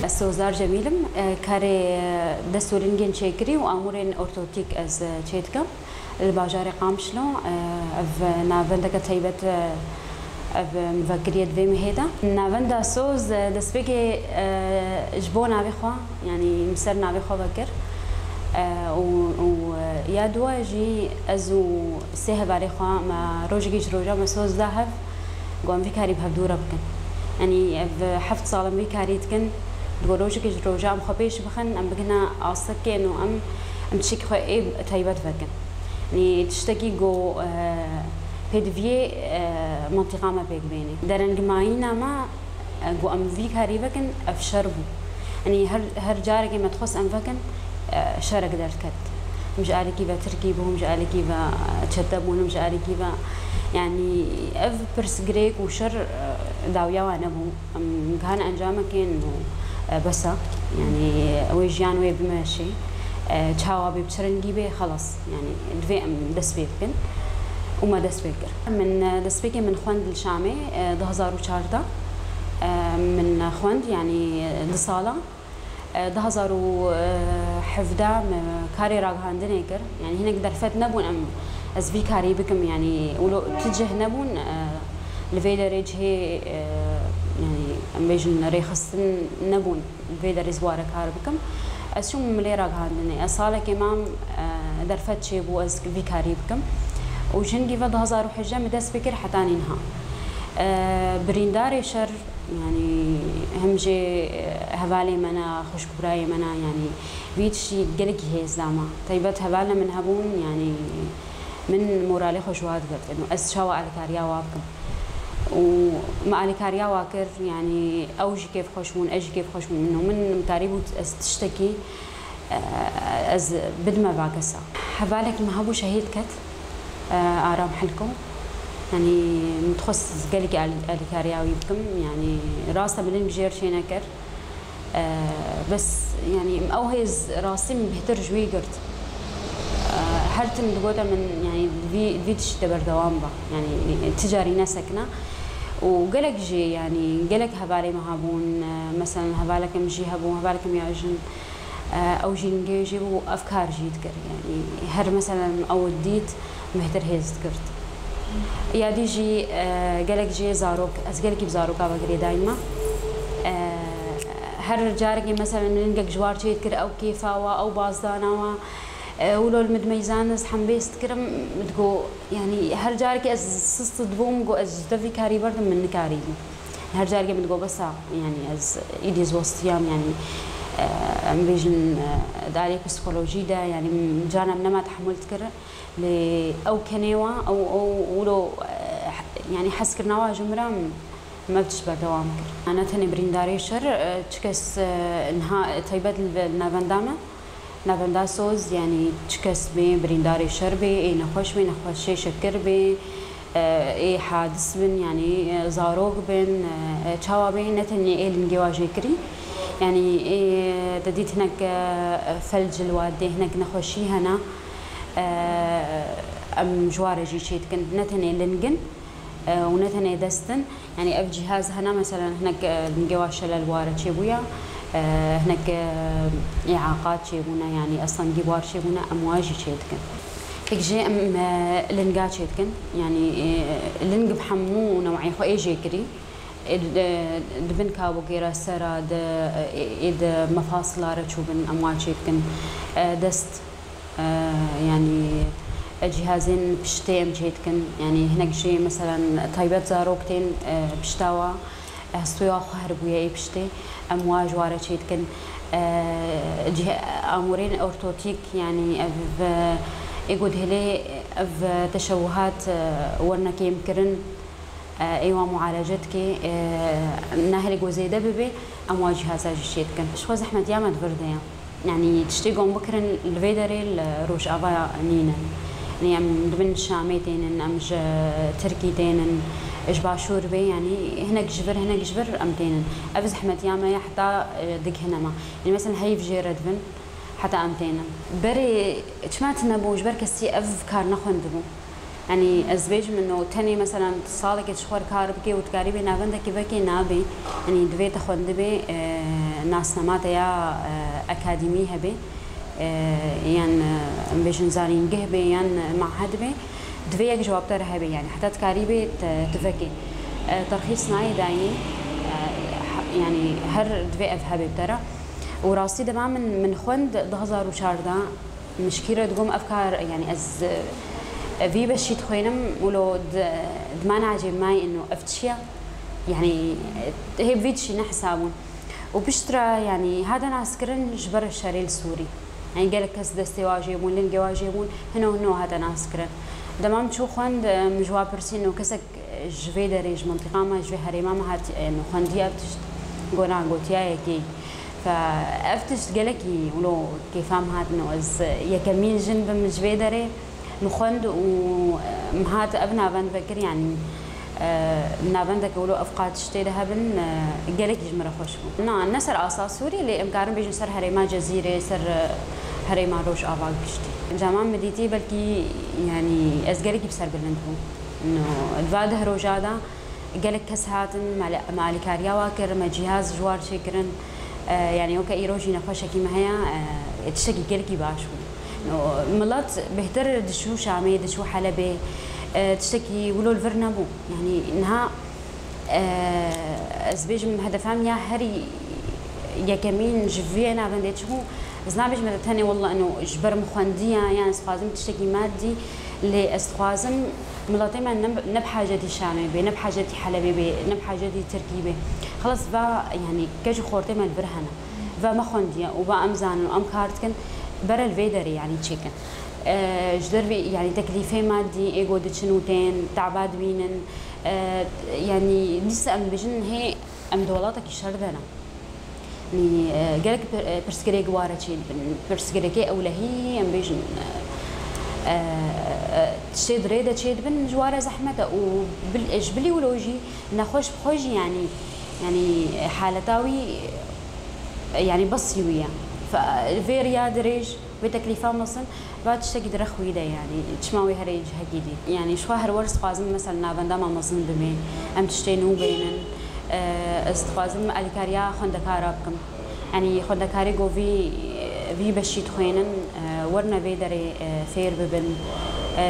سوزار جميلم كاري دستورين شيكري وامورين اورتوتيك از تشيتكم الباجاري قامشلو اف نافندا كتيبت اف مفكريه دوي مهيدا نافندا سوز دسبيكي جبونا بخوا يعني مسرنا بخوا بكر و يا دواجي ازو سهب على خوا ما روجي جروجا ما سوز ذهب قام في كاري بهدوره بكن يعني اف حفت صالم بي كاري تكن دروجي جروجا ام خبيش بخن ام بقنا عصك انه ام تشيك خو اي تايبات فكن يعني تشتكي جو بيدفي منطقه ما بيك بيني درن جماعينا ما جو ام في كاري فكن افشربو يعني هر جارك ما تخص ام فكن شارك دارت كت مش عارف كيف تركيبه مش عارف كيف تشتبونه مش عارف كيف يعني اف برسجريك وشر داويا وانا بو كان انجامه كان بس يعني ويجيان وي بماشي تشاوا بيبشرنجي به خلاص يعني دفي دس بيكن وما دس بيكر من دس بيكي من خوند الشامي 2004 من خوند يعني لصاله 2017 كاري راغ هاندني كر يعني هناك درفت نبون ام از في كاري بكم يعني ولو تجه نبون الفيدريج هي يعني ام بيجن ريخص نبون الفيدر زواره كار بكم از شو ملي راغ هاندني اصاله كمام درفت شي بو از في كاري بكم وجنجي فد 2000 حجه مدس فكر حتى نها برينداري شر يعني هم جي هبالي منا خوش كبراي منا يعني بيتشي قلق هي زعما طيبت هبالنا من هبون يعني من مورالي خوشوات قلت انه اس شوا على كاريا واكم وما على كاريا واكر يعني اوجي كيف خوشمون اجي كيف خوشمون منه من تاريبو تشتكي از بدما باكسا هبالك ما هبو شهيد كت ارام حلكم يعني متخصص قالك على كارياوي بكم يعني راسه من بجير شي نكر بس يعني مأوهز راسي من بهتر جوي قرت هرتن دقوتا من يعني فيدش دبر دوامبا يعني تجاري سكنه وقالك جي يعني قالك هبالي ما هبون مثلا هبالك مجي هبون هبالك يعجن او جي نجيبو افكار جيت كر يعني هر مثلا او ديت مهتر هيز قرت يا ديجي قالك جي زاروك أزقلك بزاروك أبغى دايما هر جارك مثلا نلقى جوار شيء كر أو كيفا أو بازدانا ولو المدميزان نس حنبيست كرم تقو يعني هر جارك أز سست دبوم جو أز دفي كاري برد من كاري هر جارك بتقو بس يعني أز إيديز وسطيام يعني أم بيجن داري بسيكولوجي ده يعني جانا منما تحملت كر أو كنيوة أو ولو يعني حس كرناوا جمرة ما بتشبه دوام كر أنا تاني برينداري شر تشكس إنها طيبات النافندامة نافندا سوز يعني تشكس بي برينداري شر بي إيه نخوش بي نخوش شيء شكر بي إيه حادث بين يعني زاروق بين تشاوا بين نتني إيه النجواجي كري يعني إيه تديت هناك فلج الوادي هناك نخوشي هنا ام جوارجي شيت كنت نتني لنجن ونتني دستن يعني اف جهاز هنا مثلا هناك نجواش الوارد شيبويا هناك اعاقات شيبونا يعني اصلا جوار شيبونا امواجي شيتكن تجي ام لنجات شيتكن يعني لنج بحمو نوعي خو اي جيكري دبن كابو غير سرا د مفاصل رتشوبن امواج شيتكن دست يعني جهازين بشتيم جيتكن يعني هناك شيء مثلا طيبات زاروكتين بشتاوا هستويا خهربويا اي بشتي امواج وارا جيتكن امورين اورتوتيك يعني يقول هلي تشوهات ورنا كيمكرن ايوه معالجتك ناهل جوزيده ببي امواج هذا الشيء كان شو زحمه ياما تفرديا يعني تشتيقون بكرن الفيدري الروش افا نينا يعني ام دبن شاميتين امج تركيتين ايش باشور بي يعني هناك جبر امتين اب زحمه ياما حتى دق هنا ما يعني مثلا هي في جيرد بن حتى امتين بري تشمعت نبوش بركسي افكار نخندبو يعني ازبيج منه تاني مثلا صالك تشخور كاربكي وتقاربي نابندا كيفكي نابي يعني دوي تخندبي ناس نماتا يا اكاديمي هبي يعني بيجن زارين قهبي يعني معهد بي دوي جواب ترى هبي يعني حتى تقاربي تفكي ترخيص ناي داين يعني هر دوي افهبي ترى وراسي دما من خوند 2014 مشكله تقوم افكار يعني از في بشي تخوينم ولو دمان عجب معي انه افتشيا يعني هي فيدشي نحسابون وبشترى يعني هذا ناس كرن جبر الشارع السوري يعني قالك كاس دستي واجبون لين واجبون هنا هذا ناس كرن دمام تشو خوند مجوا برسي انه كسك جفي دريج منطقه ما جفي هريمه ما هات انه خوندي افتش قونا قوتيا يكي فافتش قالكي ولو كيفام هاد انه از يكمين جنب من جفي دري نخوند ومهات ابنا بند بكر يعني نابندك ولو افقات شتي دهبن قالك يجمر خوشكم نسر اساس سوري اللي امكارن بيجن سر هريما جزيره سر هريما روش افاق بشتي جامعه مديتي بلكي يعني ازقرك بسر بلندهم انه الفاده روجادا قالك كسهاتن مع الكاريا واكر ما جهاز جوار شكرن يعني وكا ايروجي نخوشكي ما هي تشكي قالك باشو ملات بهتر دشو شامي دشو حلبي تشتكي ولو الفرنابو يعني انها ازبيج من هدفهم يا هري يا كمين جفينا بنديت شو زنابيج مدتني والله انه جبر مخندية يعني استخازم تشتكي مادي اللي استخازم ملاتي ما نبحاجتي شامي بي نبحاجتي حلبي بي نبحاجتي تركيبي خلاص با يعني كاجو خورتي ما البرهنه با مخندية وبا امزان وام كارتكن برا الفيدري يعني تشيكن جدر يعني تكليفي مادي ايجو دتشنوتين تعباد بينن يعني لسه ام بيجن هي ام دولاتك الشردنا يعني قالك برسكري جوارا تشيل برسكري اولا هي ام بيجن تشيد ريده تشيد بن جوارا زحمته وبالجبلي ولوجي نخوش بخوجي يعني حالتاوي يعني بصيويه ففيريا دريج بتكليفه مصن بعد تشتكي درخوي ده يعني تشماوي هريج هكيدي يعني شوهر ورس قازم مثلا نابندا ما مصن دمي ام تشتينو بينن استقازم الكاريا خندكارابكم يعني خندكاري جو في بشي تخوينن ورنا فيدري فير ببن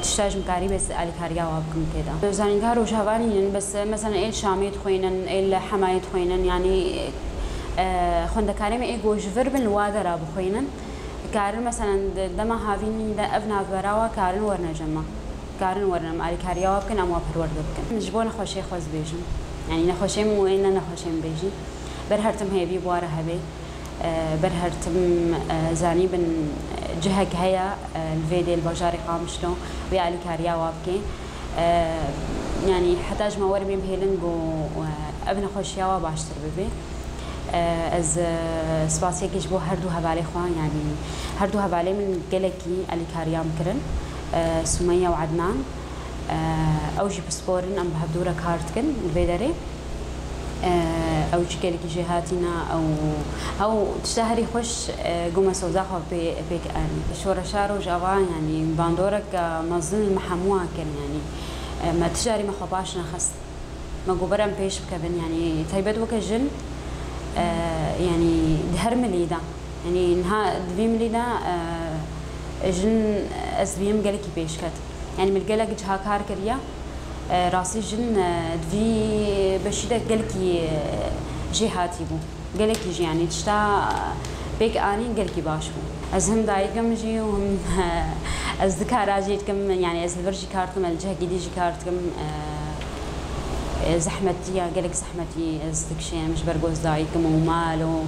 تشتاج مكاري بس الكاريا وابكم كده زاني كارو شافاني بس مثلا ايه شامي تخوينن ايه حمايه تخوينن يعني خندكاري ما ايجو جفر بن الوادرة بخوينن كارن مثلا دما هافين دا ابنا براوا كارن ورنا جمع كارن ورنا مع الكاريا وابكن اموا برورد بكن نجبو نخوشي خوز بيجن يعني نخوشي مو وين نخوشي بيجي برهرتم هي بي بواره هبي برهرتم زاني بن جهك هيا الفيدي البجاري قامشلو ويا الكاريا وابكي يعني حتى جما ورمي بهيلنجو ابن خوشيا وباشتر ببي از سباسيكي جبو هردو هبالي خوان يعني هردو هبالي من قلكي الكاريا مكرن سمية وعدنان او جي بسبورن ام بهبدورة كارتكن الفيدري او جي قلكي جهاتنا او تشتهري خوش قوم سوزاخو بيك اني شورشارو جافا يعني باندورك مظن المحموها كن يعني ما تجاري ما خباش نخست ما قبرم بيش بكبن يعني تايبت وكجن يعني دهر مليدا يعني نها دبي مليدا جن أزبيم قالك بيشكت يعني من قالك جها كار كريا راسي جن دبي بشيدة قالك جهاتي بو قالك يجي يعني تشتا بيك اني قالك باشو ازهم دايكم جي وهم ازذكر راجيتكم يعني ازلفرجي كارتكم الجهه جديد كارتكم زحمتي قالك زحمتي ازدكشين مش برجوز دايكم ومالو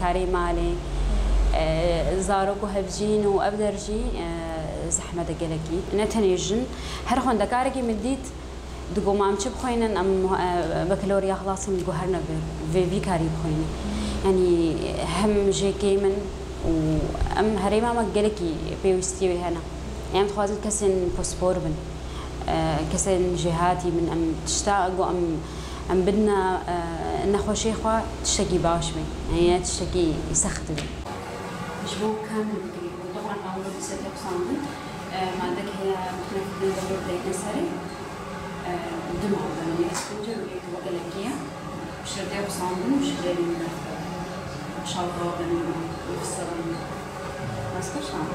كاري مالي زاروكو هبجين وابدرجي زحمة قالكي نتنيجن هر خون دكاركي مديت دقو ما أمشي بخوينا أم بكالوريا خلاص من جوهرنا في كاري بخوينا يعني هم جيكي من وأم هريما ما قالكي بيوستي هنا يعني تخوازن كسن بوسبور بن كسن جهاتي من أم تشتاق أم بدنا نخوشي خوا تشتكي باش بي يعني تشتكي يسخت بي مجموع كامل طبعا أول ست أقسام ما عندك هي مختلفة من دور بداية نسري دماغ بني أسكنجر وإيه وإلكية بشردي أقسام وش غير من إن شاء الله بني وفسر ماسكة شام